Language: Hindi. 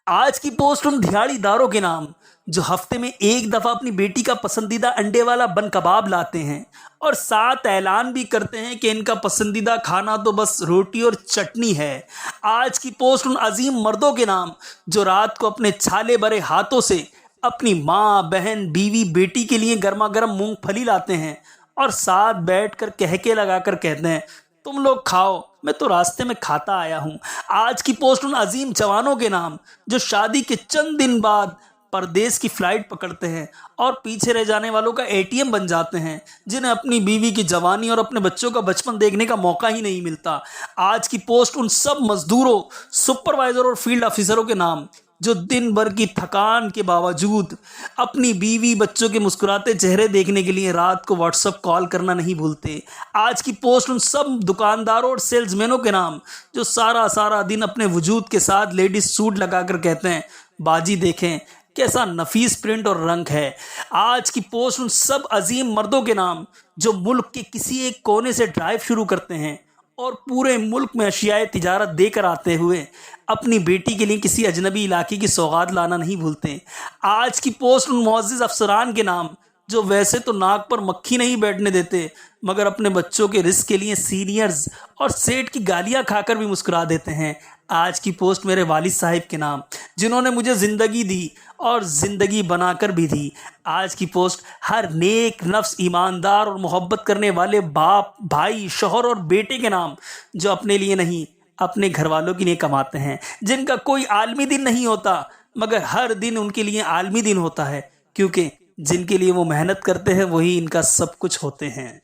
आज की पोस्ट उन दिहाड़ीदारों के नाम जो हफ्ते में एक दफा अपनी बेटी का पसंदीदा अंडे वाला बन कबाब लाते हैं और साथ ऐलान भी करते हैं कि इनका पसंदीदा खाना तो बस रोटी और चटनी है। आज की पोस्ट उन अजीम मर्दों के नाम जो रात को अपने छाले भरे हाथों से अपनी माँ बहन बीवी बेटी के लिए गर्मा गर्म मूंगफली लाते हैं और साथ बैठकर कहके लगाकर कहते हैं, तुम लोग खाओ, मैं तो रास्ते में खाता आया हूं। आज की पोस्ट उन अजीम जवानों के नाम जो शादी के चंद दिन बाद परदेश की फ्लाइट पकड़ते हैं और पीछे रह जाने वालों का एटीएम बन जाते हैं, जिन्हें अपनी बीवी की जवानी और अपने बच्चों का बचपन देखने का मौका ही नहीं मिलता। आज की पोस्ट उन सब मजदूरों, सुपरवाइजर और फील्ड ऑफिसरों के नाम जो दिन भर की थकान के बावजूद अपनी बीवी बच्चों के मुस्कुराते चेहरे देखने के लिए रात को व्हाट्सएप कॉल करना नहीं भूलते। आज की पोस्ट उन सब दुकानदारों और सेल्समैनों के नाम जो सारा सारा दिन अपने वजूद के साथ लेडीज सूट लगाकर कहते हैं, बाजी देखें कैसा नफीस प्रिंट और रंग है। आज की पोस्ट उन सब अजीम मर्दों के नाम जो मुल्क के किसी एक कोने से ड्राइव शुरू करते हैं और पूरे मुल्क में अशियाए तिजारत देकर आते हुए अपनी बेटी के लिए किसी अजनबी इलाके की सौगात लाना नहीं भूलते। आज की पोस्ट उन मुअज़्ज़िज़ अफसरान के नाम जो वैसे तो नाक पर मक्खी नहीं बैठने देते मगर अपने बच्चों के रिस्क के लिए सीनियर्स और सेठ की गालियां खाकर भी मुस्कुरा देते हैं। आज की पोस्ट मेरे वालिद साहिब के नाम जिन्होंने मुझे ज़िंदगी दी और ज़िंदगी बनाकर भी दी। आज की पोस्ट हर नेक नफ्स, ईमानदार और मोहब्बत करने वाले बाप, भाई, शौहर और बेटे के नाम जो अपने लिए नहीं अपने घर वालों के लिए कमाते हैं, जिनका कोई आलमी दिन नहीं होता मगर हर दिन उनके लिए आलमी दिन होता है, क्योंकि जिनके लिए वो मेहनत करते हैं वही इनका सब कुछ होते हैं।